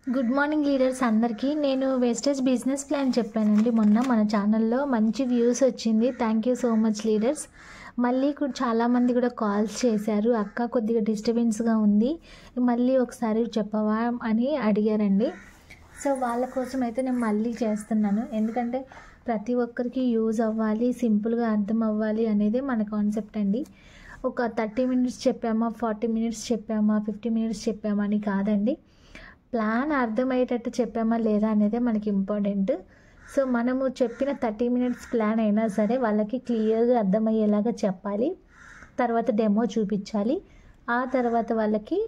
Good morning leaders అందరికీ. నేను wastage business plan చెప్పానండి మొన్న మన ఛానల్లో. మంచి వ్యూస్ వచ్చింది. Thank you so much leaders. మళ్ళీ కూడా చాలామంది కూడా కాల్స్ చేశారు, అక్క కొద్దిగా డిస్టర్బెన్స్గా ఉంది, మళ్ళీ ఒకసారి చెప్పవా అని అడిగారండి. సో వాళ్ళ కోసం అయితే నేను మళ్ళీ చేస్తున్నాను. ఎందుకంటే ప్రతి ఒక్కరికి యూజ్ అవ్వాలి, సింపుల్గా అర్థం అవ్వాలి అనేది మన కాన్సెప్ట్ అండి. ఒక 30 minutes చెప్పామా, 40 minutes చెప్పామా, 50 minutes చెప్పామా అని కాదండి. ప్లాన్ అర్థమయ్యేటట్టు చెప్పామా లేదా అనేదే మనకి ఇంపార్టెంట్. సో మనము చెప్పిన 30 minutes ప్లాన్ అయినా సరే వాళ్ళకి క్లియర్గా అర్థమయ్యేలాగా చెప్పాలి. తర్వాత డెమో చూపించాలి. ఆ తర్వాత వాళ్ళకి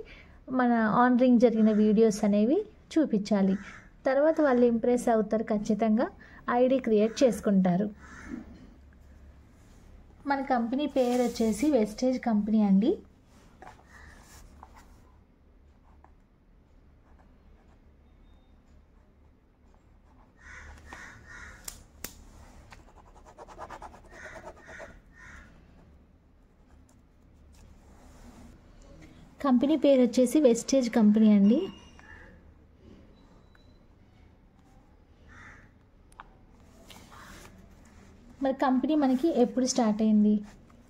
మన ఆన్ రింగ్ జరిగిన వీడియోస్ అనేవి చూపించాలి. తర్వాత వాళ్ళు ఇంప్రెస్ అవుతారు, ఖచ్చితంగా ఐడి క్రియేట్ చేసుకుంటారు. మన కంపెనీ పేరు వచ్చేసి వెస్టేజ్ కంపెనీ అండి. కంపెనీ పేరు వచ్చేసి వెస్టేజ్ కంపెనీ అండి. మరి కంపెనీ మనకి ఎప్పుడు స్టార్ట్ అయింది?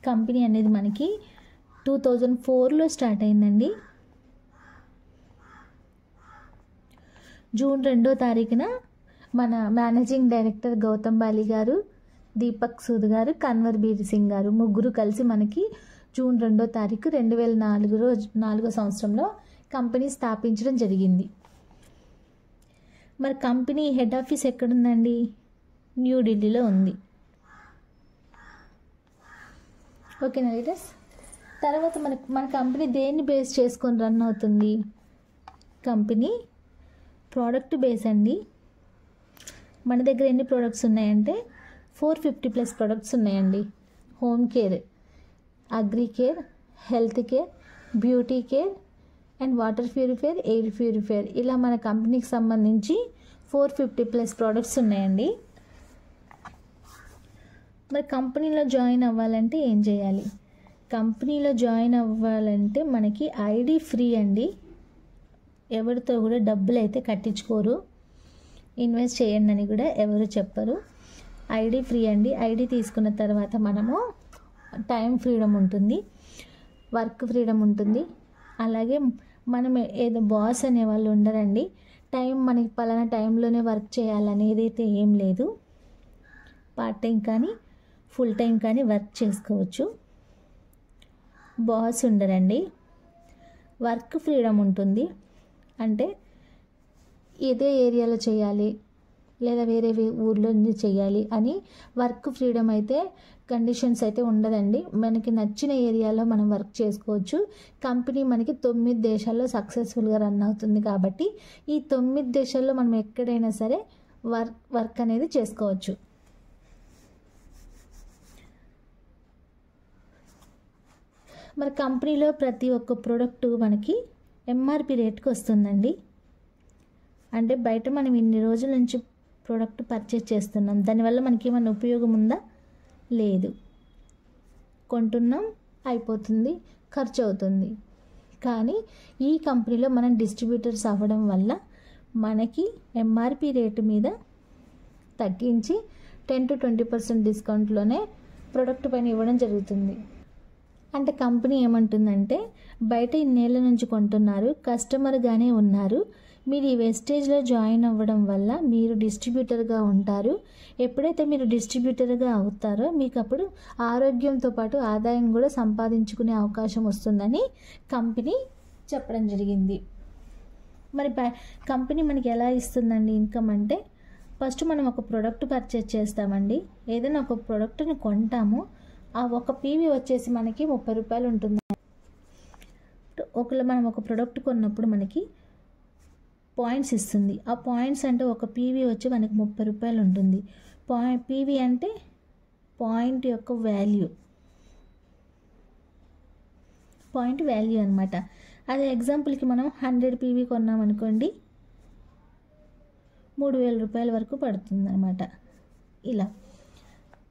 కంపెనీ అనేది మనకి 2004లో స్టార్ట్ అయిందండి. జూన్ 2వ తారీఖున మన మేనేజింగ్ డైరెక్టర్ గౌతమ్ బాలి గారు, దీపక్ సూద్ గారు, కన్వర్ బీర్ సింగ్ గారు ముగ్గురు కలిసి మనకి జూన్ 2వ తారీఖు 2004 సంవత్సరంలో కంపెనీ స్థాపించడం జరిగింది. మరి కంపెనీ హెడ్ ఆఫీస్ ఎక్కడుందండి? న్యూఢిల్లీలో ఉంది. ఓకేనా లీడర్స్? తర్వాత మన కంపెనీ దేన్ని బేస్ చేసుకొని రన్ అవుతుంది? కంపెనీ ప్రోడక్ట్ బేస్ అండి. మన దగ్గర ఎన్ని ప్రోడక్ట్స్ ఉన్నాయంటే 450+ ప్రోడక్ట్స్ ఉన్నాయండి. Home care, agri care, health care, beauty care and water purifier, air purifier, ఇలా మన కంపెనీకి సంబంధించి 450+ ప్రోడక్ట్స్ ఉన్నాయండి. మరి కంపెనీలో జాయిన్ అవ్వాలంటే ఏం చేయాలి? కంపెనీలో జాయిన్ అవ్వాలంటే మనకి ఐడి ఫ్రీ అండి. ఎవరితో కూడా డబ్బులు అయితే కట్టించుకోరు, ఇన్వెస్ట్ చేయండి అని కూడా ఎవరు చెప్పరు. ఐడి ఫ్రీ అండి. ఐడి తీసుకున్న తర్వాత మనము టైం ఫ్రీడమ్ ఉంటుంది, వర్క్ ఫ్రీడమ్ ఉంటుంది. అలాగే మనం ఏదో బాస్ అనే వాళ్ళు ఉండరండి. మనకి పలానా టైంలోనే వర్క్ చేయాలనేది అయితే ఏం లేదు. పార్ట్ టైం కానీ ఫుల్ టైం కానీ వర్క్ చేసుకోవచ్చు. బాస్ ఉండరండి. వర్క్ ఫ్రీడమ్ ఉంటుంది. అంటే ఇదే ఏరియాలో చేయాలి లేదా వేరే ఊర్లో చేయాలి అని వర్క్ ఫ్రీడమ్ అయితే కండిషన్స్ అయితే ఉండదండి. మనకి నచ్చిన ఏరియాలో మనం వర్క్ చేసుకోవచ్చు. కంపెనీ మనకి 9 దేశాల్లో సక్సెస్ఫుల్గా రన్ అవుతుంది కాబట్టి ఈ 9 దేశాల్లో మనం ఎక్కడైనా సరే వర్క్ అనేది చేసుకోవచ్చు. మరి కంపెనీలో ప్రతి ఒక్క ప్రోడక్ట్ మనకి ఎంఆర్పి రేట్కి వస్తుందండి. అంటే బయట మనం ఇన్ని రోజుల నుంచి ప్రోడక్ట్ పర్చేజ్ చేస్తున్నాం, దానివల్ల మనకి ఏమైనా ఉపయోగం ఉందా? లేదు. కొంటున్నాం, అయిపోతుంది, ఖర్చు అవుతుంది. కానీ ఈ కంపెనీలో మనం డిస్ట్రిబ్యూటర్స్ అవ్వడం వల్ల మనకి ఎంఆర్పి రేటు మీద తగ్గించి 10 to 20% డిస్కౌంట్లోనే ప్రోడక్ట్ పైన ఇవ్వడం జరుగుతుంది. అంటే కంపెనీ ఏమంటుందంటే బయట ఇన్నేళ్ళ నుంచి కొంటున్నారు, కస్టమర్గానే ఉన్నారు, మీరు ఈ వెస్టేజ్లో జాయిన్ అవ్వడం వల్ల మీరు డిస్ట్రిబ్యూటర్గా ఉంటారు. ఎప్పుడైతే మీరు డిస్ట్రిబ్యూటర్గా అవుతారో మీకు అప్పుడు ఆరోగ్యంతో పాటు ఆదాయం కూడా సంపాదించుకునే అవకాశం వస్తుందని కంపెనీ చెప్పడం జరిగింది. మరి కంపెనీ మనకి ఎలా ఇస్తుందండి ఇన్కమ్ అంటే, ఫస్ట్ మనం ఒక ప్రోడక్ట్ పర్చేజ్ చేస్తామండి. ఏదైనా ఒక ప్రోడక్ట్ని కొంటాము, ఆ ఒక పీవీ వచ్చేసి మనకి 30 రూపాయలు ఉంటుంది. ఒకవేళ మనం ఒక ప్రోడక్ట్ కొన్నప్పుడు మనకి పాయింట్స్ ఇస్తుంది. ఆ పాయింట్స్ అంటే ఒక పీవీ వచ్చి మనకి 30 రూపాయలు ఉంటుంది. పీవీ అంటే పాయింట్ యొక్క వాల్యూ, పాయింట్ వాల్యూ అనమాట. అదే ఎగ్జాంపుల్కి మనం 100 పీవీ కొన్నామనుకోండి 3000 రూపాయల వరకు పడుతుంది అనమాట. ఇలా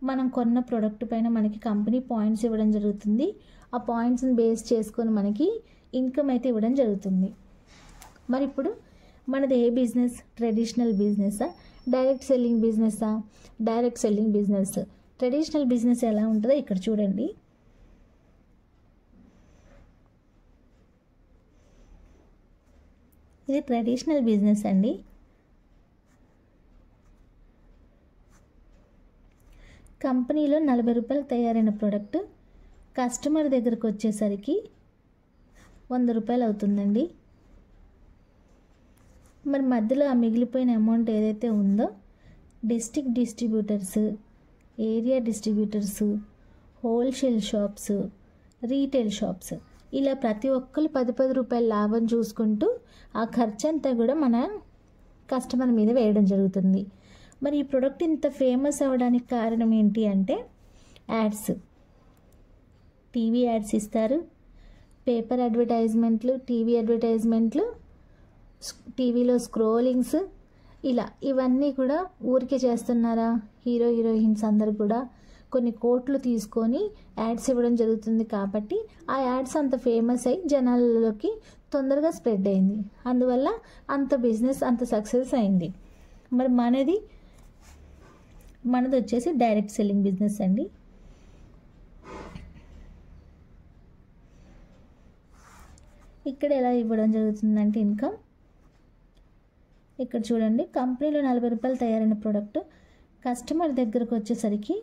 మనం కొన్న ప్రోడక్ట్ పైన మనకి కంపెనీ పాయింట్స్ ఇవ్వడం జరుగుతుంది. ఆ పాయింట్స్ని బేస్ చేసుకొని మనకి ఇన్కమ్ అయితే ఇవ్వడం జరుగుతుంది. మరి ఇప్పుడు మనది ఏ బిజినెస్? ట్రెడిషనల్ బిజినెసా, డైరెక్ట్ సెల్లింగ్ బిజినెసా? Direct selling business. Traditional business ఎలా ఉంటుందో ఇక్కడ చూడండి. ఇది ట్రెడిషనల్ బిజినెస్ అండి. కంపెనీలో 40 రూపాయలకు తయారైన ప్రోడక్ట్ కస్టమర్ దగ్గరకు వచ్చేసరికి 100 రూపాయలు అవుతుందండి. మరి మధ్యలో ఆ మిగిలిపోయిన అమౌంట్ ఏదైతే ఉందో district distributors, area distributors, wholesale shops, retail shops, ఇలా ప్రతి ఒక్కరు 10 రూపాయల లాభం చూసుకుంటూ ఆ ఖర్చు అంతా కూడా మన కస్టమర్ మీద వేయడం జరుగుతుంది. మరి ఈ ప్రోడక్ట్ ఇంత ఫేమస్ అవ్వడానికి కారణం ఏంటి అంటే యాడ్స్. టీవీ యాడ్స్ ఇస్తారు, పేపర్ అడ్వర్టైజ్మెంట్లు, టీవీ అడ్వర్టైజ్మెంట్లు, టీవీలో స్క్రోలింగ్స్, ఇలా ఇవన్నీ కూడా ఊరికే చేస్తున్నారా? హీరో హీరోయిన్స్ అందరు కూడా కొన్ని కోట్లు తీసుకొని యాడ్స్ ఇవ్వడం జరుగుతుంది. కాబట్టి ఆ యాడ్స్ అంత ఫేమస్ అయ్యి జనాలలోకి తొందరగా స్ప్రెడ్ అయింది. అందువల్ల అంత బిజినెస్ అంత సక్సెస్ అయింది. మరి మనది వచ్చేసి డైరెక్ట్ సెల్లింగ్ బిజినెస్ అండి. ఇక్కడ ఎలా ఇవ్వడం జరుగుతుందంటే ఇన్కమ్ ఇక్కడ చూడండి. కంపెనీలో 40 రూపాయలు తయారైన ప్రోడక్ట్ కస్టమర్ దగ్గరకు వచ్చేసరికి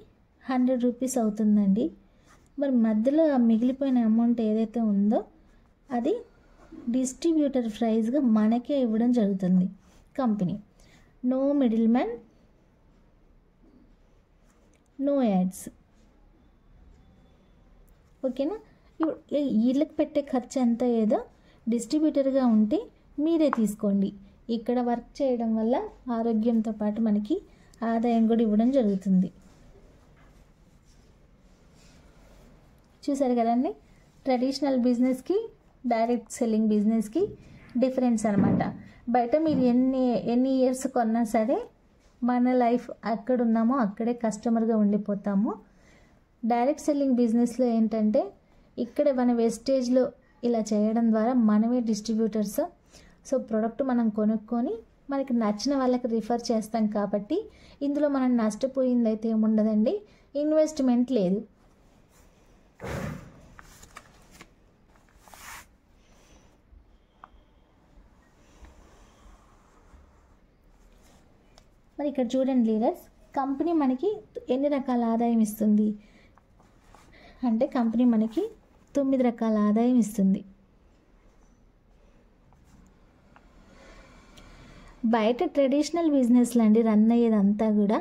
100 రూపీస్ అవుతుందండి. మరి మధ్యలో మిగిలిపోయిన అమౌంట్ ఏదైతే ఉందో అది డిస్ట్రిబ్యూటర్ ప్రైస్గా మనకే ఇవ్వడం జరుగుతుంది company. No middle man, no ads. ఓకేనా? వీళ్ళకి పెట్టే ఖర్చు ఎంత ఏదో డిస్ట్రిబ్యూటర్గా ఉంటే మీరే తీసుకోండి. ఇక్కడ వర్క్ చేయడం వల్ల ఆరోగ్యంతో పాటు మనకి ఆదాయం కూడా ఇవ్వడం జరుగుతుంది. చూసారు కదండి, ట్రెడిషనల్ బిజినెస్కి డైరెక్ట్ సెల్లింగ్ బిజినెస్కి డిఫరెన్స్ అనమాట. బయట మీరు ఎన్ని ఇయర్స్ కొన్నా సరే మన లైఫ్ ఎక్కడున్నామో అక్కడే కస్టమర్గా ఉండిపోతాము. డైరెక్ట్ సెల్లింగ్ బిజినెస్లో ఏంటంటే ఇక్కడ మన వెస్టేజ్లో ఇలా చేయడం ద్వారా మనమే డిస్ట్రిబ్యూటర్స్. సో ప్రోడక్ట్ మనం కొనుక్కొని మనకి నచ్చిన వాళ్ళకి రిఫర్ చేస్తాం కాబట్టి ఇందులో మనం నష్టపోయింది అయితే ఏముండదండి, ఇన్వెస్ట్మెంట్ లేదు. మరి ఇక్కడ చూడండి లీడర్స్, కంపెనీ మనకి ఎన్ని రకాల ఆదాయం ఇస్తుంది అంటే కంపెనీ మనకి 9 రకాల ఆదాయం ఇస్తుంది. బయట ట్రెడిషనల్ బిజినెస్లో అండి రన్ అయ్యేదంతా కూడా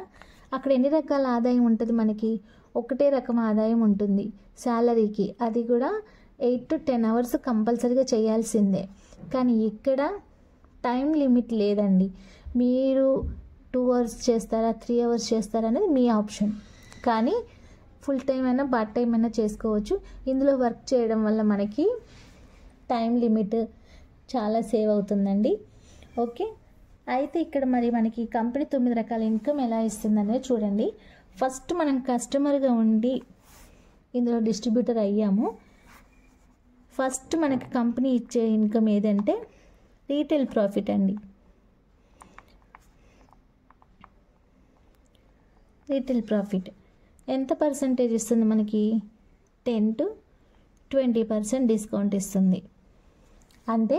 అక్కడ ఎన్ని రకాల ఆదాయం ఉంటుంది? మనకి ఒకటే రకం ఆదాయం ఉంటుంది శాలరీకి, అది కూడా 8 to 10 అవర్స్ కంపల్సరీగా చేయాల్సిందే. కానీ ఇక్కడ టైం లిమిట్ లేదండి. మీరు 2 అవర్స్ చేస్తారా, 3 అవర్స్ చేస్తారా అనేది మీ ఆప్షన్. కానీ ఫుల్ టైం అయినా పార్ట్ టైం అయినా చేసుకోవచ్చు. ఇందులో వర్క్ చేయడం వల్ల మనకి టైం లిమిట్ చాలా సేవ్ అవుతుందండి. ఓకే, అయితే ఇక్కడ మరి మనకి కంపెనీ 9 రకాల ఇన్కమ్ ఎలా ఇస్తుంది అనేది చూడండి. ఫస్ట్ మనం కస్టమర్గా ఉండి ఇందులో డిస్ట్రిబ్యూటర్ అయ్యాము. ఫస్ట్ మనకి కంపెనీ ఇచ్చే ఇన్కమ్ ఏదంటే రీటైల్ ప్రాఫిట్ అండి. రీటైల్ ప్రాఫిట్ ఎంత పర్సంటేజ్ ఇస్తుంది మనకి? 10 to 20% డిస్కౌంట్ ఇస్తుంది. అంటే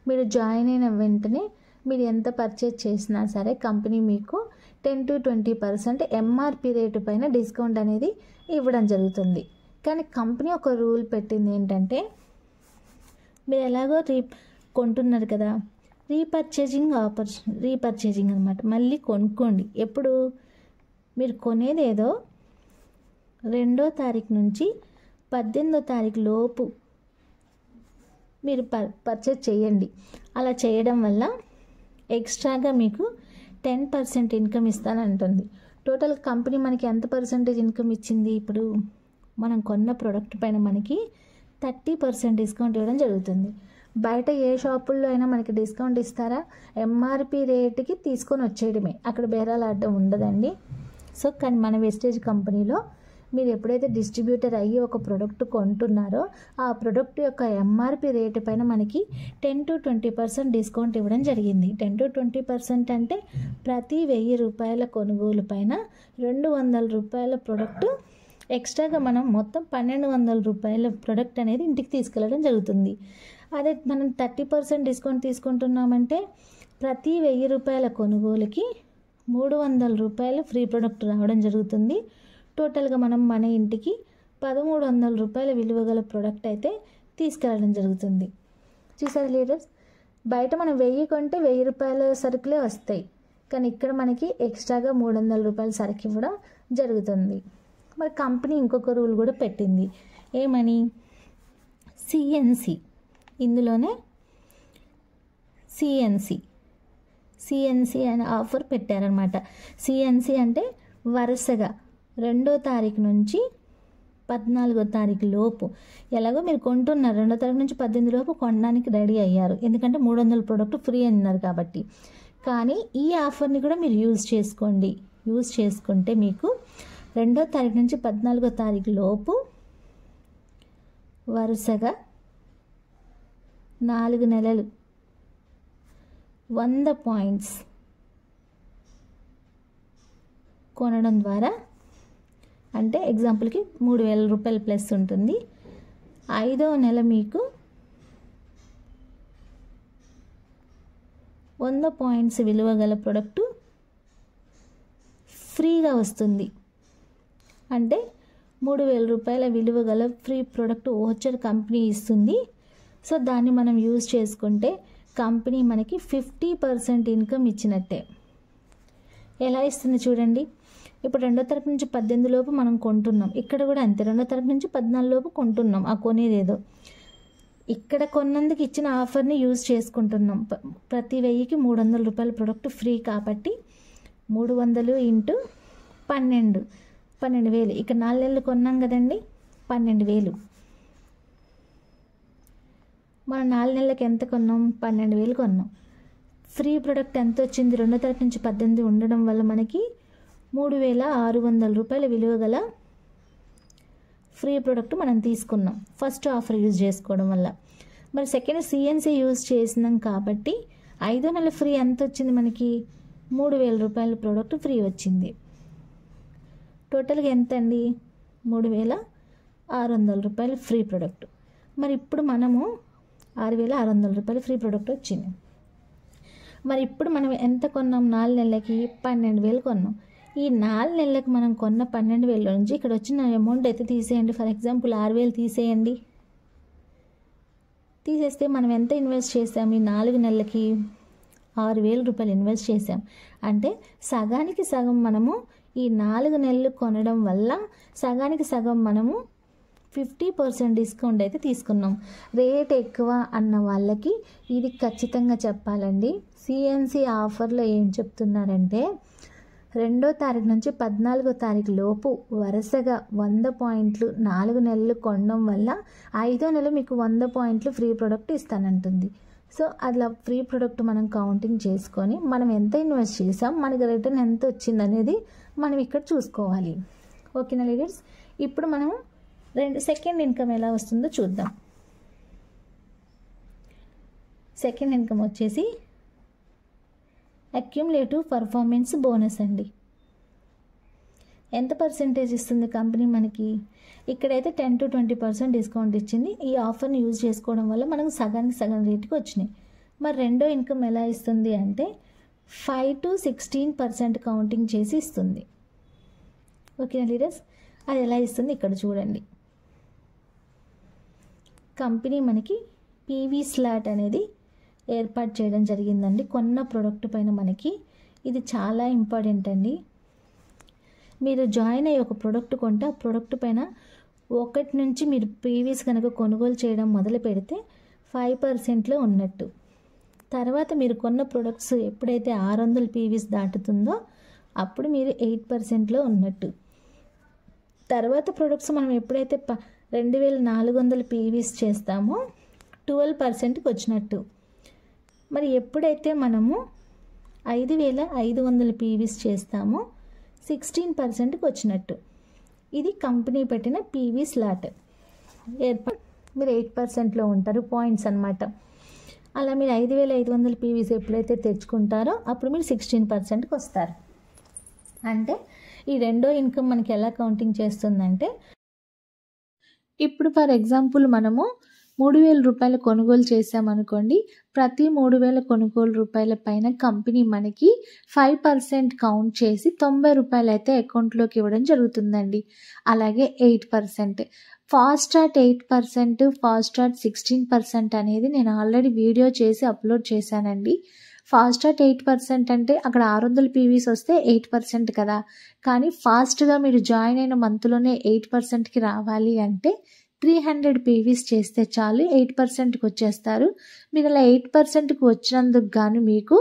మీరు జాయిన్ అయిన వెంటనే మీరు ఎంత పర్చేజ్ చేసినా సరే కంపెనీ మీకు 10 to 20% ఎంఆర్పి రేటు పైన డిస్కౌంట్ అనేది ఇవ్వడం జరుగుతుంది. కానీ కంపెనీ ఒక రూల్ పెట్టింది ఏంటంటే మీరు ఎలాగో కొంటున్నారు కదా, రీపర్చేజింగ్ అనమాట. మళ్ళీ కొనుక్కోండి. ఎప్పుడు మీరు కొనేది ఏదో 2వ తారీఖు నుంచి 18వ తారీఖు లోపు మీరు పర్చేజ్ చేయండి. అలా చేయడం వల్ల ఎక్స్ట్రాగా మీకు 10% ఇన్కమ్ ఇస్తానంటుంది. టోటల్ కంపెనీ మనకి ఎంత పర్సెంటేజ్ ఇన్కమ్ ఇచ్చింది? ఇప్పుడు మనం కొన్న ప్రోడక్ట్ పైన మనకి 30% డిస్కౌంట్ ఇవ్వడం జరుగుతుంది. బయట ఏ షాపుల్లో అయినా మనకి డిస్కౌంట్ ఇస్తారా? ఎంఆర్పి రేటుకి తీసుకొని వచ్చేయడమే, అక్కడ బేరాలు ఆడడం ఉండదండి. సో కానీ మన వెస్టేజ్ కంపెనీలో మీరు ఎప్పుడైతే డిస్ట్రిబ్యూటర్ అయ్యి ఒక ప్రోడక్ట్ కొంటున్నారో ఆ ప్రోడక్ట్ యొక్క ఎంఆర్పి రేటు పైన మనకి 10 to 20% డిస్కౌంట్ ఇవ్వడం జరిగింది. 10 to 20% అంటే ప్రతి 1000 రూపాయల కొనుగోలు పైన 200 రూపాయల ప్రోడక్ట్ ఎక్స్ట్రాగా మనం మొత్తం 1200 రూపాయల ప్రోడక్ట్ అనేది ఇంటికి తీసుకెళ్ళడం జరుగుతుంది. అదే మనం 30% డిస్కౌంట్ తీసుకుంటున్నామంటే ప్రతి 1000 రూపాయల కొనుగోలుకి 300 రూపాయల ఫ్రీ ప్రోడక్ట్ రావడం జరుగుతుంది. టోటల్గా మనం మన ఇంటికి 1300 రూపాయల విలువ గల ప్రోడక్ట్ అయితే తీసుకెళ్ళడం జరుగుతుంది. చూసారు లీడర్స్, బయట మనం 1000 కొంటే 1000 రూపాయల సరుకులే వస్తాయి, కానీ ఇక్కడ మనకి ఎక్స్ట్రాగా 300 రూపాయల సరుకు ఇవ్వడం జరుగుతుంది. మరి కంపెనీ ఇంకొక రూల్ కూడా పెట్టింది, ఏమని? సిఎన్సి. ఇందులోనే సిఎన్సి అనే ఆఫర్ పెట్టారనమాట. సిఎన్సి అంటే వరుసగా 2వ తారీఖు నుంచి 14వ తారీఖు లోపు, ఎలాగో మీరు కొంటున్నారు 2వ తారీఖు నుంచి 18 లోపు కొనడానికి రెడీ అయ్యారు, ఎందుకంటే 300 ప్రోడక్ట్ ఫ్రీ అన్నారు కాబట్టి. కానీ ఈ ఆఫర్ని కూడా మీరు యూజ్ చేసుకోండి. యూజ్ చేసుకుంటే మీకు 2వ తారీఖు నుంచి 14వ తారీఖు లోపు వరుసగా 4 నెలలు 100 పాయింట్స్ కొనడం ద్వారా, అంటే ఎగ్జాంపుల్కి 3000 రూపాయలు ప్లస్ ఉంటుంది. 5వ నెల మీకు 100 పాయింట్స్ విలువ గల ప్రోడక్టు ఫ్రీగా వస్తుంది. అంటే 3000 రూపాయల విలువ గల ఫ్రీ ప్రోడక్ట్ ఓచర్ కంపెనీ ఇస్తుంది. సో దాన్ని మనం యూజ్ చేసుకుంటే కంపెనీ మనకి 50% ఇన్కమ్ ఇచ్చినట్టే. ఎలా ఇస్తుంది చూడండి, ఇప్పుడు 2వ తారీఖు నుంచి 18 లోపు మనం కొంటున్నాం, ఇక్కడ కూడా అంతే 2వ తారీఖు నుంచి 14 లోపు కొంటున్నాం. ఆ కొనేదేదో ఇక్కడ కొన్నందుకు ఇచ్చిన ఆఫర్ని యూజ్ చేసుకుంటున్నాం. ప్రతి 1000కి 300 రూపాయల ప్రోడక్ట్ ఫ్రీ కాబట్టి 300 ఇంటూ 12,000. ఇక్కడ 4 నెలలు కొన్నాం కదండి, 12,000. మనం 4 నెలలకి ఎంత కొన్నాం? 12,000 కొన్నాం. ఫ్రీ ప్రోడక్ట్ ఎంత వచ్చింది? 2వ తారీఖు నుంచి 18 ఉండడం వల్ల మనకి 3,600 రూపాయల విలువ గల ఫ్రీ ప్రోడక్ట్ మనం తీసుకున్నాం ఫస్ట్ ఆఫర్ యూజ్ చేసుకోవడం వల్ల. మరి సెకండ్ సిఎన్సి యూజ్ చేసినాం కాబట్టి 5వ నెల ఫ్రీ ఎంత వచ్చింది మనకి? 3,000 రూపాయల ప్రోడక్ట్ ఫ్రీ వచ్చింది. టోటల్గా ఎంత అండి? 3,600 రూపాయల ఫ్రీ ప్రోడక్ట్. మరి ఇప్పుడు మనము 6,600 రూపాయల ఫ్రీ ప్రోడక్ట్ వచ్చింది. మరి ఇప్పుడు మనం ఎంత కొన్నాం? 4 నెలలకి 12,000 కొన్నాం. ఈ 4 నెలలకు మనం కొన్న 12,000 నుంచి ఇక్కడ వచ్చిన అమౌంట్ అయితే తీసేయండి. ఫర్ ఎగ్జాంపుల్ 6,000 తీసేయండి. తీసేస్తే మనం ఎంత ఇన్వెస్ట్ చేసాం? ఈ 4 నెలలకి 6,000 రూపాయలు ఇన్వెస్ట్ చేసాం. అంటే సగానికి సగం మనము ఈ 4 నెలలు కొనడం వల్ల సగానికి సగం మనము 50% డిస్కౌంట్ అయితే తీసుకున్నాం. రేట్ ఎక్కువ అన్న వాళ్ళకి ఇది ఖచ్చితంగా చెప్పాలండి. సిఎన్సి ఆఫర్లో ఏం చెప్తున్నారంటే 2వ తారీఖు నుంచి 14వ తారీఖు లోపు వరుసగా 100 పాయింట్లు 4 నెలలు కొనడం వల్ల 5వ నెల మీకు 100 పాయింట్లు ఫ్రీ ప్రోడక్ట్ ఇస్తానంటుంది. సో అలా ఫ్రీ ప్రోడక్ట్ మనం కౌంటింగ్ చేసుకొని మనం ఎంత ఇన్వెస్ట్ చేసాం, మనకి రిటర్న్ ఎంత వచ్చింది అనేది మనం ఇక్కడ చూసుకోవాలి. ఓకేనా లీడర్స్? ఇప్పుడు మనం సెకండ్ ఇన్కమ్ ఎలా వస్తుందో చూద్దాం. సెకండ్ ఇన్కమ్ వచ్చేసి అక్యుములేటివ్ పర్ఫార్మెన్స్ బోనస్ అండి. ఎంత పర్సెంటేజ్ ఇస్తుంది కంపెనీ మనకి? ఇక్కడైతే 10 to 20% డిస్కౌంట్ ఇచ్చింది. ఈ ఆఫర్ని యూజ్ చేసుకోవడం వల్ల మనకు సగానికి సగం రేటుకి వచ్చినాయి. మరి రెండో ఇన్కమ్ ఎలా ఇస్తుంది అంటే 5 to 16% కౌంటింగ్ చేసి ఇస్తుంది. ఓకేనా లీడర్స్? అది ఎలా ఇస్తుంది ఇక్కడ చూడండి. కంపెనీ మనకి పీవీ స్లాట్ అనేది ఏర్పాటు చేయడం జరిగిందండి కొన్న ప్రోడక్ట్ పైన మనకి. ఇది చాలా ఇంపార్టెంట్ అండి. మీరు జాయిన్ అయ్యి ఒక ప్రోడక్ట్ కొంటే ఆ ప్రోడక్ట్ పైన 1 నుంచి మీరు పీవీస్ కనుక కొనుగోలు చేయడం మొదలు పెడితే 5%లో ఉన్నట్టు. తర్వాత మీరు కొన్న ప్రొడక్ట్స్ ఎప్పుడైతే 600 పీవీస్ దాటుతుందో అప్పుడు మీరు 8%లో ఉన్నట్టు. తర్వాత ప్రొడక్ట్స్ మనం ఎప్పుడైతే 2,400 పీవీస్ చేస్తామో 12%కి వచ్చినట్టు. మరి ఎప్పుడైతే మనము 5,500 పీవీస్ చేస్తామో 16%కి వచ్చినట్టు. ఇది కంపెనీ పెట్టిన పీవీ స్లాట్. మీరు 8%లో ఉంటారు, పాయింట్స్ అనమాట. అలా మీరు 5,500 పీవీస్ ఎప్పుడైతే తెచ్చుకుంటారో అప్పుడు మీరు 16%కి వస్తారు. అంటే ఈ రెండో ఇన్కమ్ మనకి ఎలా కౌంటింగ్ చేస్తుందంటే, ఇప్పుడు ఫర్ ఎగ్జాంపుల్ మనము 3,000 రూపాయలు కొనుగోలు చేసామనుకోండి, ప్రతి 3,000 కొనుగోలు రూపాయల పైన కంపెనీ మనకి 5% కౌంట్ చేసి 90 రూపాయలు అయితే అకౌంట్లోకి ఇవ్వడం జరుగుతుందండి. అలాగే 8%, ఫాస్ట్ స్టార్ట్ 8%, ఫాస్ట్ స్టార్ట్ 16% అనేది నేను ఆల్రెడీ వీడియో చేసి అప్లోడ్ చేశానండి. ఫాస్ట్ స్టార్ట్ 8% అంటే అక్కడ 600 పీవీస్ వస్తే 8% కదా, కానీ ఫాస్ట్గా మీరు జాయిన్ అయిన మంత్లోనే 8%కి రావాలి అంటే 300 పీవీస్ చేస్తే చాలు 8%కి వచ్చేస్తారు. మీరు అలా 8%కి వచ్చినందుకు గాను మీకు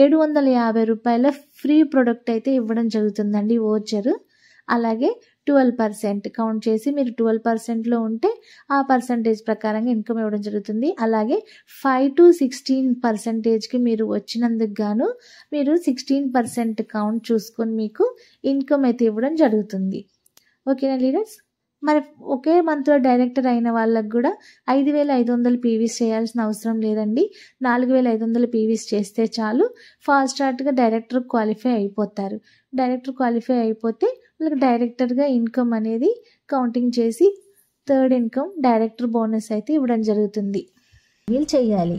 750 రూపాయల ఫ్రీ ప్రొడక్ట్ అయితే ఇవ్వడం జరుగుతుందండి, ఓచరు. అలాగే 12% కౌంట్ చేసి మీరు 12%లో ఉంటే ఆ పర్సంటేజ్ ప్రకారంగా ఇన్కమ్ ఇవ్వడం జరుగుతుంది. అలాగే 5 to 16%కి మీరు వచ్చినందుకు గాను మీరు 16% కౌంట్ చూసుకొని మీకు ఇన్కమ్ అయితే ఇవ్వడం జరుగుతుంది. ఓకేనా లీడర్స్? మరి ఒకే మంత్లో డైరెక్టర్ అయిన వాళ్ళకు కూడా 5,500 పీవీస్ చేయాల్సిన అవసరం లేదండి. 4,500 పీవీస్ చేస్తే చాలు ఫాస్ట్ స్టార్ట్గా డైరెక్టర్ క్వాలిఫై అయిపోతారు. డైరెక్టర్ క్వాలిఫై అయిపోతే వాళ్ళకి డైరెక్టర్గా ఇన్కమ్ అనేది కౌంటింగ్ చేసి థర్డ్ ఇన్కమ్ డైరెక్టర్ బోనస్ అయితే ఇవ్వడం జరుగుతుంది. వీళ్ళు చేయాలి,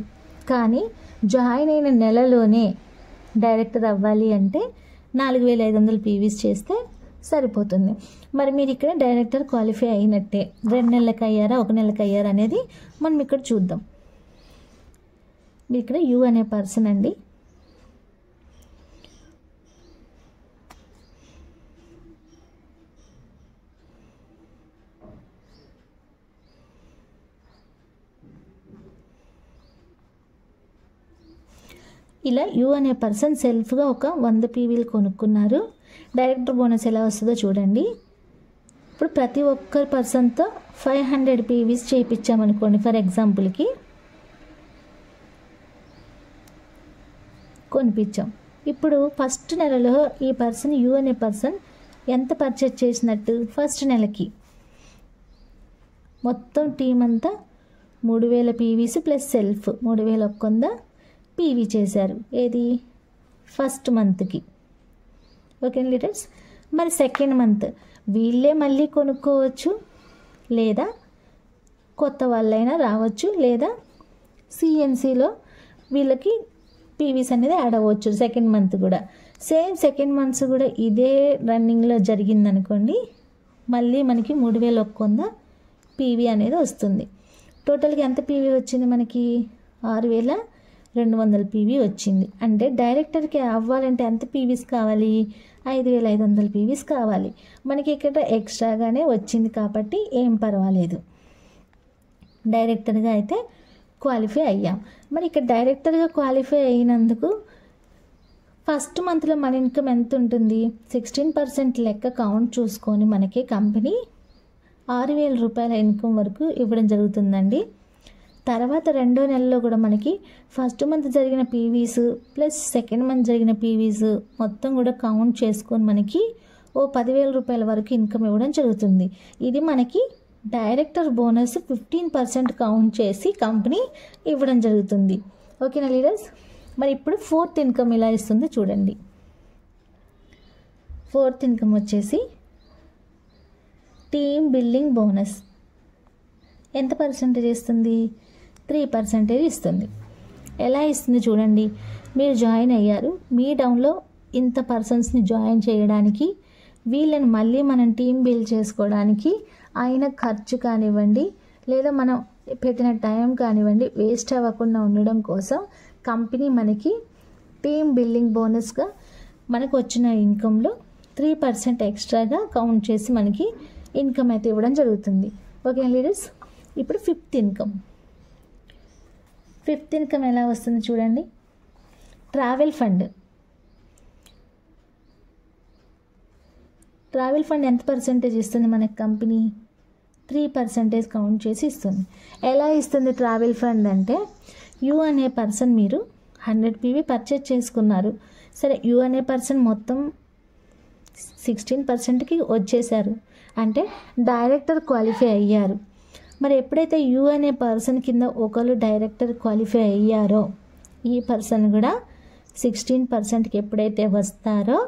కానీ జాయిన్ అయిన నెలలోనే డైరెక్టర్ అవ్వాలి అంటే 4,500 పీవీస్ చేస్తే సరిపోతుంది. మరి మీరు ఇక్కడ డైరెక్టర్ క్వాలిఫై అయినట్టే. 2 నెలలకు అయ్యారా, 1 నెలకు అయ్యారా అనేది మనం ఇక్కడ చూద్దాం. ఇక్కడ యు అనే పర్సన్ అండి. ఇలా యు అనే పర్సన్ సెల్ఫ్గా ఒక 100 పీవీలు కొనుక్కున్నారు. డైరెక్టర్ బోనస్ ఎలా వస్తుందో చూడండి. ఇప్పుడు ప్రతి ఒక్కరి పర్సన్తో 500 పీవీస్ చేయించామనుకోండి, ఫర్ ఎగ్జాంపుల్కి కొనిపించాం. ఇప్పుడు ఫస్ట్ నెలలో ఈ పర్సన్ యు అనే పర్సన్ ఎంత పర్చేజ్ చేసినట్టు, ఫస్ట్ నెలకి మొత్తం టీం అంతా 3,000 పీవీస్ ప్లస్ సెల్ఫ్ 3,100 పీవీ చేశారు. ఏది ఫస్ట్ మంత్కి. Okay leaders? మరి సెకండ్ మంత్ వీళ్ళే మళ్ళీ కొనుక్కోవచ్చు, లేదా కొత్త వాళ్ళైనా రావచ్చు, లేదా సిఎన్సిలో వీళ్ళకి పీవీస్ అనేది యాడ్ అవ్వచ్చు. సెకండ్ మంత్ కూడా సేమ్ సెకండ్ మంత్స్ కూడా ఇదే రన్నింగ్లో జరిగిందనుకోండి, మళ్ళీ మనకి 3,100 పీవీ అనేది వస్తుంది. టోటల్గా ఎంత పీవీ వచ్చింది మనకి? 6,200 పీవీ వచ్చింది. అంటే డైరెక్టర్కి అవ్వాలంటే ఎంత పీవీస్ కావాలి? 5,500 పీవీస్ కావాలి. మనకి ఇక్కడ ఎక్స్ట్రాగానే వచ్చింది కాబట్టి ఏం పర్వాలేదు, డైరెక్టర్గా అయితే క్వాలిఫై అయ్యాం. మరి ఇక్కడ డైరెక్టర్గా క్వాలిఫై అయినందుకు ఫస్ట్ మంత్లో మన ఇన్కమ్ ఎంత ఉంటుంది? 16% లెక్క కౌంట్ చూసుకొని మనకి కంపెనీ 6,000 రూపాయల ఇన్కమ్ వరకు ఇవ్వడం జరుగుతుందండి. తర్వాత రెండో నెలలో కూడా మనకి ఫస్ట్ మంత్ జరిగిన పీవీస్ ప్లస్ సెకండ్ మంత్ జరిగిన పీవీస్ మొత్తం కూడా కౌంట్ చేసుకొని మనకి 10,000 రూపాయల వరకు ఇన్కమ్ ఇవ్వడం జరుగుతుంది. ఇది మనకి డైరెక్టర్ బోనస్ 15% కౌంట్ చేసి కంపెనీ ఇవ్వడం జరుగుతుంది. ఓకేనా లీడర్స్? మరి ఇప్పుడు ఫోర్త్ ఇన్కమ్ ఇలా ఇస్తుంది చూడండి. ఫోర్త్ ఇన్కమ్ వచ్చేసి టీమ్ బిల్డింగ్ బోనస్. ఎంత పర్సెంటేజ్ ఇస్తుంది? 3% ఇస్తుంది. ఎలా ఇస్తుంది చూడండి. మీరు జాయిన్ అయ్యారు, మీ డౌన్లో ఇంత పర్సన్స్ని జాయిన్ చేయడానికి, వీళ్ళని మళ్ళీ మనం టీం బిల్డ్ చేసుకోవడానికి అయిన ఖర్చు కానివ్వండి, లేదా మనం పెట్టిన టైం కానివ్వండి, వేస్ట్ అవ్వకుండా ఉండడం కోసం కంపెనీ మనకి టీమ్ బిల్డింగ్ బోనస్గా మనకు వచ్చిన ఇన్కంలో 3% ఎక్స్ట్రాగా కౌంట్ చేసి మనకి ఇన్కమ్ అయితే ఇవ్వడం జరుగుతుంది. Okay leaders? ఇప్పుడు ఫిఫ్త్ ఇన్కమ్. ఫిఫ్త్ ఇన్కమ్ ఎలా వస్తుంది చూడండి. Travel fund. ట్రావెల్ ఫండ్ ఎంత పర్సెంటేజ్ ఇస్తుంది మనకి కంపెనీ? 3% కౌంట్ చేసి ఇస్తుంది. ఎలా ఇస్తుంది ట్రావెల్ ఫండ్ అంటే, యు అనే పర్సన్ మీరు 100 పీవీ పర్చేజ్ చేసుకున్నారు. సరే, యు అనే పర్సన్ మొత్తం 16%కి వచ్చేసారు. అంటే డైరెక్టర్ క్వాలిఫై అయ్యారు. మరి ఎప్పుడైతే యు అనే పర్సన్ కింద ఒకరు డైరెక్టర్ క్వాలిఫై అయ్యారో ఈ పర్సన్ కూడా 16%కి ఎప్పుడైతే వస్తారో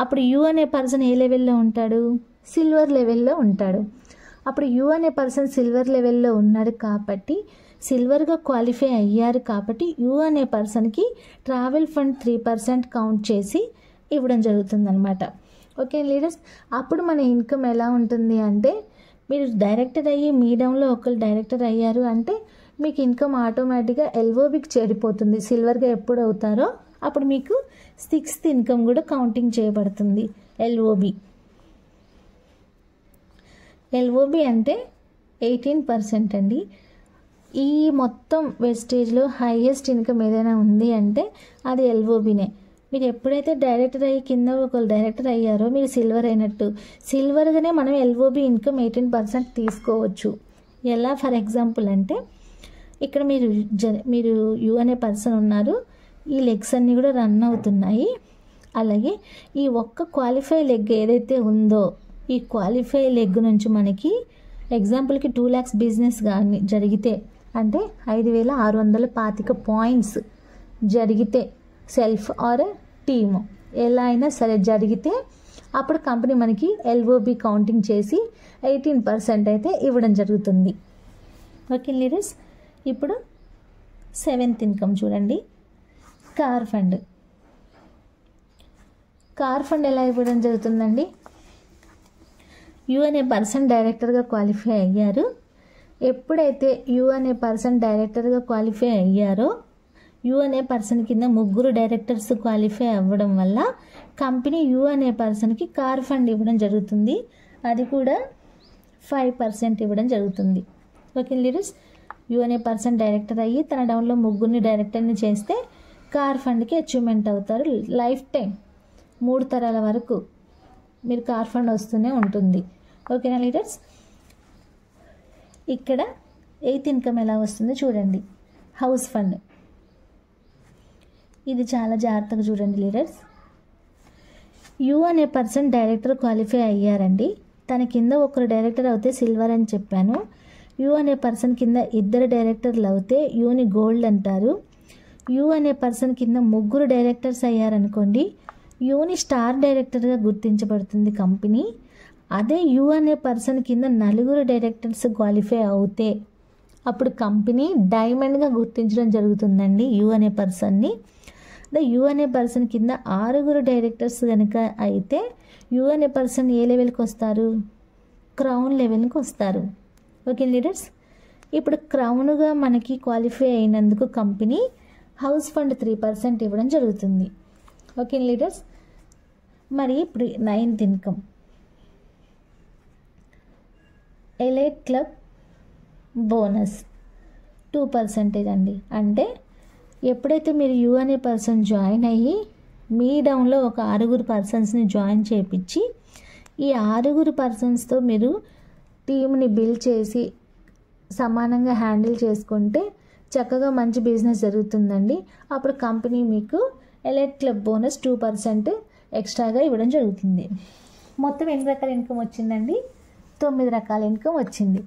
అప్పుడు యు అనే పర్సన్ ఏ లెవెల్లో ఉంటాడు? సిల్వర్ లెవెల్లో ఉంటాడు. అప్పుడు యు అనే పర్సన్ సిల్వర్ లెవెల్లో ఉన్నాడు కాబట్టి, సిల్వర్గా క్వాలిఫై అయ్యారు కాబట్టి యు అనే పర్సన్కి ట్రావెల్ ఫండ్ 3% కౌంట్ చేసి ఇవ్వడం జరుగుతుందన్నమాట. ఓకే లీడర్స్, అప్పుడు మన ఇన్కమ్ ఎలా ఉంటుంది అంటే, మీరు డైరెక్టర్ అయ్యి మీ డౌన్లో ఒకరు డైరెక్టర్ అయ్యారు అంటే మీకు ఇన్కమ్ ఆటోమేటిక్గా ఎల్ఓబికి చేరిపోతుంది. సిల్వర్గా ఎప్పుడు అవుతారో అప్పుడు మీకు 6th ఇన్కమ్ కూడా కౌంటింగ్ చేయబడుతుంది. ఎల్ఓబి అంటే 18% అండి. ఈ మొత్తం వెస్టేజ్లో హైయెస్ట్ ఇన్కమ్ ఏదైనా ఉంది అంటే అది ఎల్ఓబినే. మీరు ఎప్పుడైతే డైరెక్టర్ అయ్యి కింద ఒకరు డైరెక్టర్ అయ్యారో మీరు సిల్వర్ అయినట్టు. సిల్వర్గానే మనం ఎల్ఓబి ఇన్కమ్ 18% తీసుకోవచ్చు. ఎలా ఫర్ ఎగ్జాంపుల్ అంటే, ఇక్కడ మీరు యు అనే పర్సన్ ఉన్నారు, ఈ లెగ్స్ అన్నీ కూడా రన్ అవుతున్నాయి. అలాగే ఈ ఒక్క క్వాలిఫై లెగ్ ఏదైతే ఉందో ఈ క్వాలిఫై లెగ్ నుంచి మనకి ఎగ్జాంపుల్కి 2 lakhs బిజినెస్ కానీ జరిగితే అంటే 5,625 పాయింట్స్ జరిగితే, సెల్ఫ్ ఆర్ టీము ఎలా అయినా సరే జరిగితే అప్పుడు కంపెనీ మనకి ఎల్ఓబి కౌంటింగ్ చేసి 18% అయితే ఇవ్వడం జరుగుతుంది. ఓకే లీడర్స్, ఇప్పుడు 7th ఇన్కమ్ చూడండి. కార్ ఫండ్ ఎలా ఇవ్వడం జరుగుతుందండి? యు అనే పర్సన్ డైరెక్టర్గా క్వాలిఫై అయ్యారు. ఎప్పుడైతే యు అనే పర్సన్ డైరెక్టర్గా క్వాలిఫై అయ్యారో యు అనే పర్సన్ కింద 3 డైరెక్టర్స్ క్వాలిఫై అవ్వడం వల్ల కంపెనీ యు అనే పర్సన్కి కార్ ఫండ్ ఇవ్వడం జరుగుతుంది. అది కూడా 5% ఇవ్వడం జరుగుతుంది. ఓకే లీడర్స్, యు అనే పర్సన్ డైరెక్టర్ అయ్యి తన డౌన్లో 3 డైరెక్టర్ని చేస్తే కార్ ఫండ్కి అచీవ్మెంట్ అవుతారు. లైఫ్ టైం 3 తరాల వరకు మీరు కార్ ఫండ్ వస్తూనే ఉంటుంది. ఓకేనా లీడర్స్, ఇక్కడ 8th ఇన్కమ్ ఎలా వస్తుందో చూడండి. House fund. ఇది చాలా జాగ్రత్తగా చూడండి లీడర్స్. యు అనే పర్సన్ డైరెక్టర్ క్వాలిఫై అయ్యారండి. తన కింద ఒకరు డైరెక్టర్ అవుతే సిల్వర్ అని చెప్పాను. యు అనే పర్సన్ కింద 2 డైరెక్టర్లు అవుతే యుని గోల్డ్ అంటారు. యు అనే పర్సన్ కింద 3 డైరెక్టర్స్ అయ్యారనుకోండి, యుని స్టార్ డైరెక్టర్గా గుర్తించబడుతుంది కంపెనీ. అదే యు అనే పర్సన్ కింద 4 డైరెక్టర్స్ క్వాలిఫై అవుతే అప్పుడు కంపెనీ డైమండ్గా గుర్తించడం జరుగుతుందండి యు అనే పర్సన్ని. యు అనే పర్సన్ కింద 6 డైరెక్టర్స్ కనుక అయితే యు అనే పర్సన్ ఏ లెవెల్కి వస్తారు? క్రౌన్ లెవెల్కి వస్తారు. ఓకే లీడర్స్, ఇప్పుడు క్రౌన్గా మనకి క్వాలిఫై అయినందుకు కంపెనీ హౌస్ ఫండ్ 3% ఇవ్వడం జరుగుతుంది. ఓకే లీడర్స్, మరి ఇప్పుడు 9th income elite club bonus 2% అండి. అంటే ఎప్పుడైతే మీరు యు అనే పర్సన్ జాయిన్ అయ్యి మీ డౌన్లో ఒక 6 పర్సన్స్ని జాయిన్ చేయించి ఈ 6 పర్సన్స్తో మీరు టీమ్ని బిల్డ్ చేసి సమానంగా హ్యాండిల్ చేసుకుంటే చక్కగా మంచి బిజినెస్ జరుగుతుందండి. అప్పుడు కంపెనీ మీకు ఎలైట్ క్లబ్ బోనస్ 2% ఎక్స్ట్రాగా ఇవ్వడం జరుగుతుంది. మొత్తం ఎన్ని రకాల ఇన్కమ్ వచ్చిందండి? 9 రకాల ఇన్కమ్ వచ్చింది.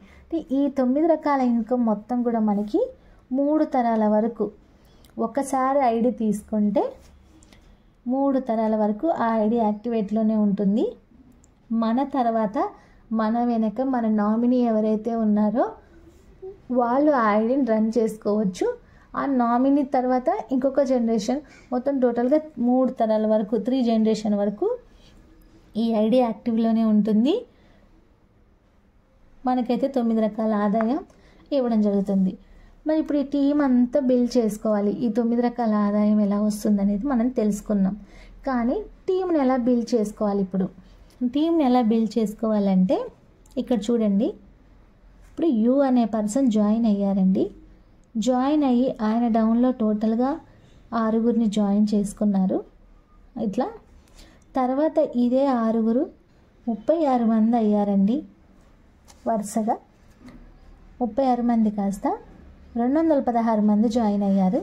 ఈ 9 రకాల ఇన్కమ్ మొత్తం కూడా మనకి 3 తరాల వరకు ఒకసారి ఐడి తీసుకుంటే 3 తరాల వరకు ఆ ఐడి యాక్టివేట్లోనే ఉంటుంది. మన తర్వాత మన వెనక మన నామినీ ఎవరైతే ఉన్నారో వాళ్ళు ఆ ఐడిని రన్ చేసుకోవచ్చు. ఆ నామినీ తర్వాత ఇంకొక జనరేషన్, మొత్తం టోటల్గా 3 తరాల వరకు 3 జనరేషన్ వరకు ఈ ఐడి యాక్టివ్లోనే ఉంటుంది. మనకైతే 9 రకాల ఆదాయం ఇవ్వడం జరుగుతుంది. మరి ఇప్పుడు ఈ టీం అంతా బిల్డ్ చేసుకోవాలి. ఈ 9 రకాల ఆదాయం ఎలా వస్తుంది అనేది మనం తెలుసుకున్నాం. కానీ టీంని ఎలా బిల్డ్ చేసుకోవాలి? ఇప్పుడు టీంని ఎలా బిల్డ్ చేసుకోవాలంటే ఇక్కడ చూడండి. ఇప్పుడు యు అనే పర్సన్ జాయిన్ అయ్యారండి. జాయిన్ అయ్యి ఆయన డౌన్లో టోటల్గా 6 జాయిన్ చేసుకున్నారు. ఇట్లా తర్వాత ఇదే 6 36 మంది అయ్యారండి. వరుసగా 36 మంది కాస్త 216 మంది జాయిన్ అయ్యారు.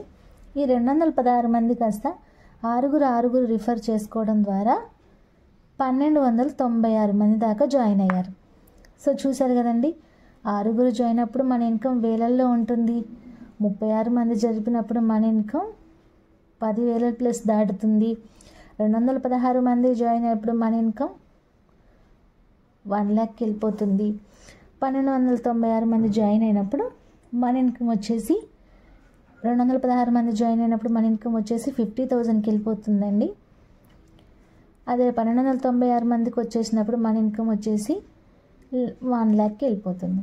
ఈ 216 మంది కాస్త 6 రిఫర్ చేసుకోవడం ద్వారా 1296 మంది దాకా జాయిన్ అయ్యారు. సో చూసారు కదండి, 6 జాయిన్ అప్పుడు మన ఇన్కమ్ వేలల్లో ఉంటుంది. 36 మంది జరిపినప్పుడు మన ఇన్కమ్ 10,000 ప్లస్ దాటుతుంది. 216 మంది జాయిన్ అయినప్పుడు మన ఇన్కమ్ 1,00,000కి వెళ్ళిపోతుంది. 1,296 మంది జాయిన్ అయినప్పుడు మన ఇన్కమ్ వచ్చేసి 216 మంది జాయిన్ అయినప్పుడు మన ఇన్కమ్ వచ్చేసి 50,000కి వెళ్ళిపోతుందండి. అదే 1,296 మందికి వచ్చేసినప్పుడు మన ఇన్కమ్ వచ్చేసి 1,00,000కి వెళ్ళిపోతుంది.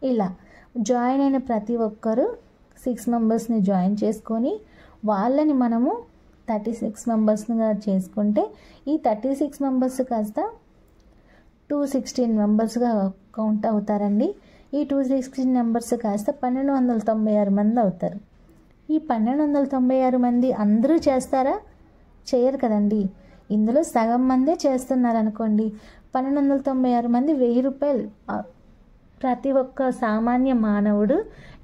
ఇలా జాయిన్ అయిన ప్రతి ఒక్కరు 6 మెంబర్స్ని జాయిన్ చేసుకొని వాళ్ళని మనము 36 మెంబర్స్గా చేసుకుంటే ఈ 36 మెంబర్స్ కాస్త 216 మెంబర్స్గా కౌంట్ అవుతారండి. ఈ 216 మెంబర్స్ కాస్త 1,296 మంది అవుతారు. ఈ 1,296 మంది అందరూ చేస్తారా? చేయరు కదండి. ఇందులో సగం మందే చేస్తున్నారు అనుకోండి. 1,296 మంది 1,000 రూపాయలు ప్రతి ఒక్క సామాన్య మానవుడు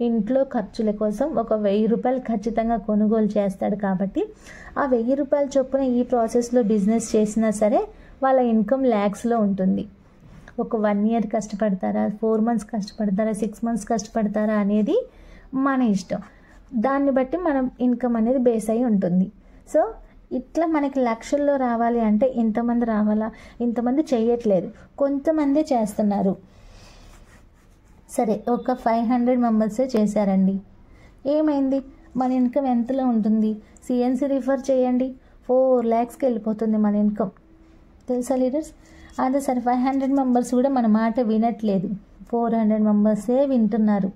ఇంట్లో ఖర్చుల కోసం ఒక 1,000 రూపాయలు ఖచ్చితంగా కొనుగోలు చేస్తాడు. కాబట్టి ఆ 1,000 రూపాయల చొప్పున ఈ ప్రాసెస్లో బిజినెస్ చేసినా సరే వాళ్ళ ఇన్కమ్ ల్యాక్స్లో ఉంటుంది. ఒక 1 ఇయర్ కష్టపడతారా, 4 మంత్స్ కష్టపడతారా, 6 మంత్స్ కష్టపడతారా అనేది మన ఇష్టం. దాన్ని బట్టి మనం ఇన్కమ్ అనేది బేస్ అయి ఉంటుంది. సో ఇట్లా మనకి లక్షల్లో రావాలి అంటే ఇంతమంది రావాలా? ఇంతమంది చేయట్లేదు, కొంతమందే చేస్తున్నారు. సరే, ఒక 500 మెంబర్సే చేశారండి. ఏమైంది? మన ఇన్కమ్ ఎంతలో ఉంటుంది? సిఎన్సి రిఫర్ చేయండి, 4 lakhsకి వెళ్ళిపోతుంది మన ఇన్కమ్. తెలుసా లీడర్స్? అదే సరే, 500 మెంబర్స్ కూడా మన మాట వినట్లేదు, 400 మెంబర్సే వింటున్నారు.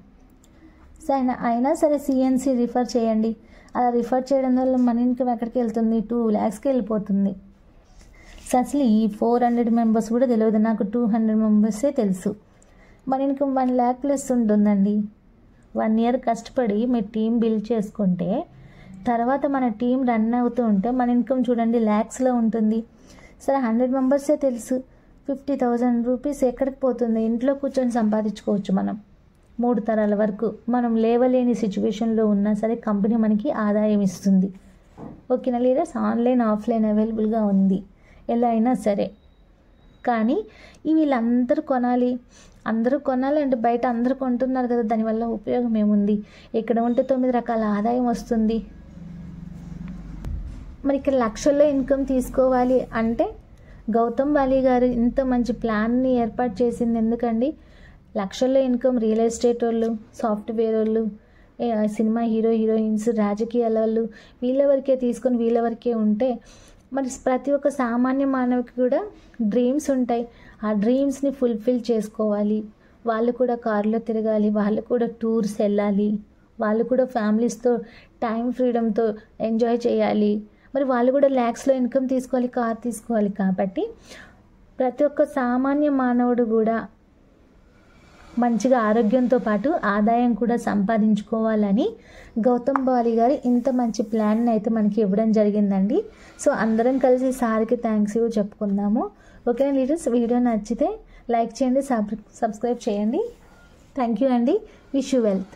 సరే, అయినా సరే సిఎన్సి రిఫర్ చేయండి. అలా రిఫర్ చేయడం వల్ల మన ఇన్కమ్ ఎక్కడికి వెళ్తుంది? 2 lakhsకి వెళ్ళిపోతుంది. సో అసలు ఈ 400 మెంబర్స్ కూడా తెలియదు, నాకు 200 మెంబర్సే తెలుసు. మన ఇన్కమ్ 1 lakh ప్లస్ ఉంటుందండి. 1 ఇయర్ కష్టపడి మీరు టీం బిల్డ్ చేసుకుంటే తర్వాత మన టీం రన్ అవుతూ ఉంటే మన ఇన్కమ్ చూడండి ల్యాక్స్లో ఉంటుంది. సరే, 100 మెంబర్సే తెలుసు, 50,000 రూపీస్ ఎక్కడికి పోతుంది? ఇంట్లో కూర్చొని సంపాదించుకోవచ్చు మనం 3 తరాల వరకు. మనం లేవలేని సిచ్యువేషన్లో ఉన్నా సరే కంపెనీ మనకి ఆదాయం ఇస్తుంది. ఓకేనా లీడర్స్? ఆన్లైన్ ఆఫ్లైన్ అవైలబుల్గా ఉంది, ఎలా అయినా సరే. కానీ వీళ్ళందరూ కొనాలి, అందరూ కొనాలంటే బయట అందరూ కొంటున్నారు కదా, దానివల్ల ఉపయోగం ఏముంది? ఇక్కడ ఉంటే 9 రకాల ఆదాయం వస్తుంది. మరి ఇక్కడ లక్షల్లో ఇన్కమ్ తీసుకోవాలి అంటే గౌతమ్ బాలి గారు ఇంత మంచి ప్లాన్ని ఏర్పాటు చేసింది ఎందుకండి? లక్షల్లో ఇన్కమ్ రియల్ ఎస్టేట్ వాళ్ళు, సాఫ్ట్వేర్ వాళ్ళు, సినిమా హీరో హీరోయిన్స్, రాజకీయాల వాళ్ళు, వీళ్ళ వరకే తీసుకొని వీళ్ళ వరకే ఉంటే మరి ప్రతి ఒక్క సామాన్య మానవుకి కూడా డ్రీమ్స్ ఉంటాయి. ఆ డ్రీమ్స్ని ఫుల్ఫిల్ చేసుకోవాలి. వాళ్ళు కూడా కార్లో తిరగాలి, వాళ్ళు కూడా టూర్స్ వెళ్ళాలి, వాళ్ళు కూడా ఫ్యామిలీస్తో టైం ఫ్రీడమ్తో ఎంజాయ్ చేయాలి. మరి వాళ్ళు కూడా ల్యాక్స్లో ఇన్కమ్ తీసుకోవాలి, కార్ తీసుకోవాలి. కాబట్టి ప్రతి ఒక్క సామాన్య మానవుడు కూడా మంచిగా ఆరోగ్యంతో పాటు ఆదాయం కూడా సంపాదించుకోవాలని గౌతమ్ బాలి గారు ఇంత మంచి ప్లాన్ని అయితే మనకి ఇవ్వడం జరిగిందండి. సో అందరం కలిసి సార్కి థ్యాంక్స్ చెప్పుకుందాము. ఓకేనా లీడర్స్? వీడియో నచ్చితే లైక్ చేయండి, సబ్స్క్రైబ్ చేయండి. థ్యాంక్ యూ అండి. Wish you wealth.